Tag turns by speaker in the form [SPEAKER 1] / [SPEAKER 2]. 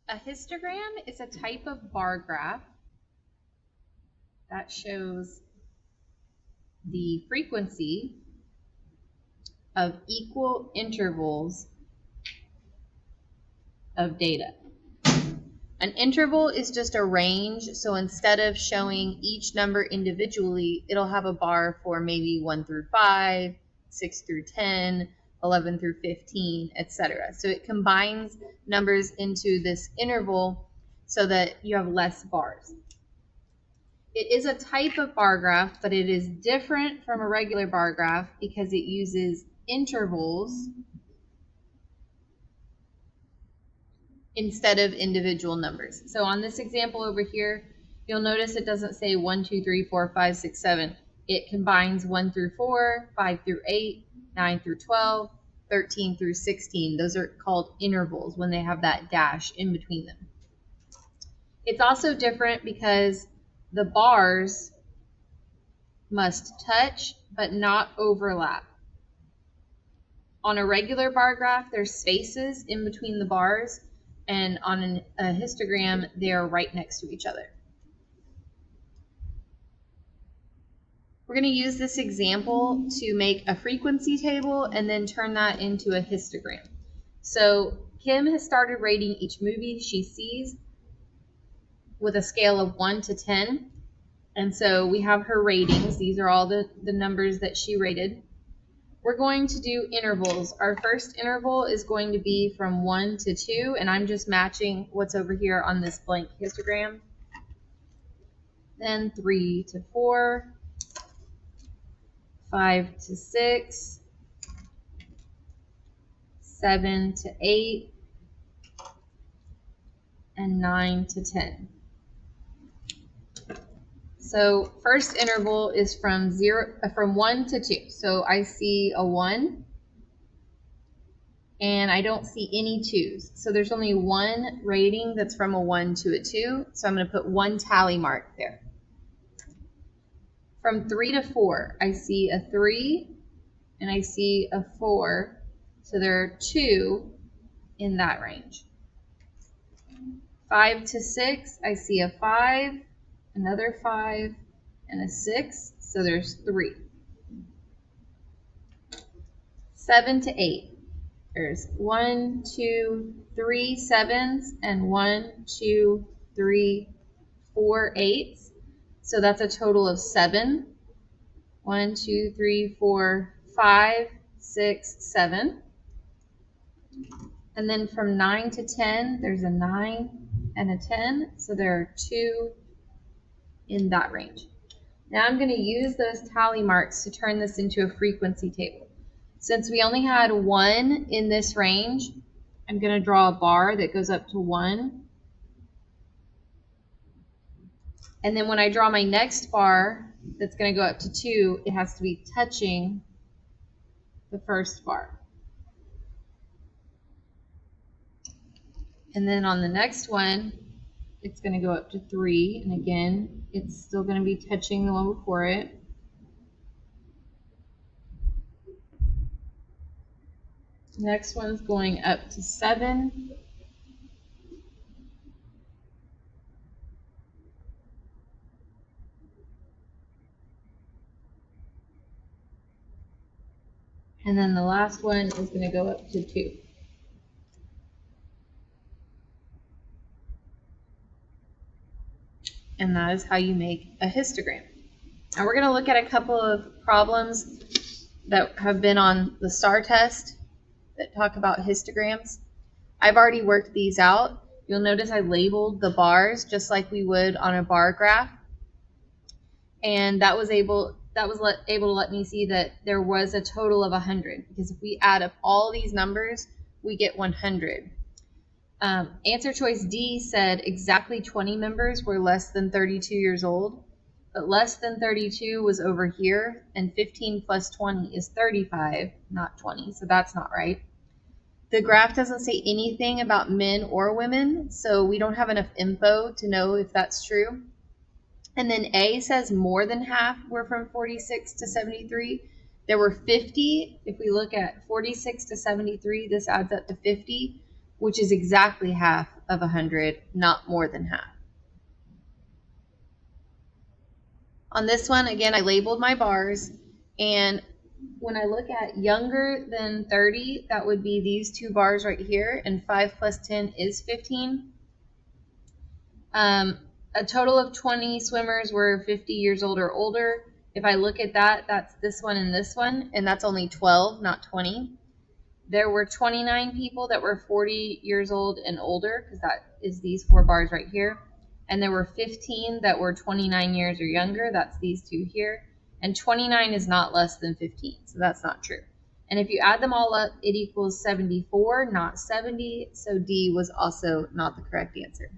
[SPEAKER 1] A histogram is a type of bar graph that shows the frequency of equal intervals of data. An interval is just a range, so instead of showing each number individually, it'll have a bar for maybe 1 through 5, 6 through 10, 11 through 15, etc. So it combines numbers into this interval so that you have less bars. It is a type of bar graph, but it is different from a regular bar graph because it uses intervals instead of individual numbers. So on this example over here, you'll notice it doesn't say 1, 2, 3, 4, 5, 6, 7. It combines 1 through 4, 5 through 8, 9 through 12, 13 through 16. Those are called intervals when they have that dash in between them. It's also different because the bars must touch but not overlap. On a regular bar graph, there's spaces in between the bars, and on a histogram, they are right next to each other. We're going to use this example to make a frequency table and then turn that into a histogram. So Kim has started rating each movie she sees with a scale of 1 to 10. And so we have her ratings. These are all the numbers that she rated. We're going to do intervals. Our first interval is going to be from 1 to 2, and I'm just matching what's over here on this blank histogram. Then 3 to 4, 5 to 6, 7 to 8, and 9 to 10. So first interval is from 1 to 2. So I see a 1, and I don't see any 2s. So there's only one rating that's from a 1 to a 2. So I'm going to put one tally mark there. From 3 to 4, I see a 3, and I see a 4. So there are 2 in that range. 5 to 6, I see a 5, another 5, and a 6, so there's 3. 7 to 8, there's 1, 2, 3 7s, and 1, 2, 3, 4 8s, so that's a total of 7. 1, 2, 3, 4, 5, 6, 7. And then from 9 to 10, there's a 9 and a 10, so there are 2 in that range. Now I'm going to use those tally marks to turn this into a frequency table. Since we only had 1 in this range, I'm going to draw a bar that goes up to 1. And then when I draw my next bar that's going to go up to 2, it has to be touching the first bar. And then on the next one, it's going to go up to 3, and again, it's still going to be touching the one before it. Next one's going up to 7. And then the last one is going to go up to 2. And that is how you make a histogram. Now we're going to look at a couple of problems that have been on the STAR test that talk about histograms. I've already worked these out. You'll notice I labeled the bars just like we would on a bar graph. And that was able to let me see that there was a total of 100, because if we add up all these numbers, we get 100. Answer choice D said exactly 20 members were less than 32 years old, but less than 32 was over here, and 15 plus 20 is 35, not 20, so that's not right. The graph doesn't say anything about men or women, so we don't have enough info to know if that's true. And then A says more than half were from 46 to 73. There were 50. If we look at 46 to 73, this adds up to 50, which is exactly half of 100, not more than half. On this one, again, I labeled my bars, and when I look at younger than 30, that would be these two bars right here, and 5 plus 10 is 15. A total of 20 swimmers were 50 years old or older. If I look at that, that's this one, and that's only 12, not 20. There were 29 people that were 40 years old and older, because that is these 4 bars right here. And there were 15 that were 29 years or younger. That's these 2 here. And 29 is not less than 15, so that's not true. And if you add them all up, it equals 74, not 70. So D was also not the correct answer.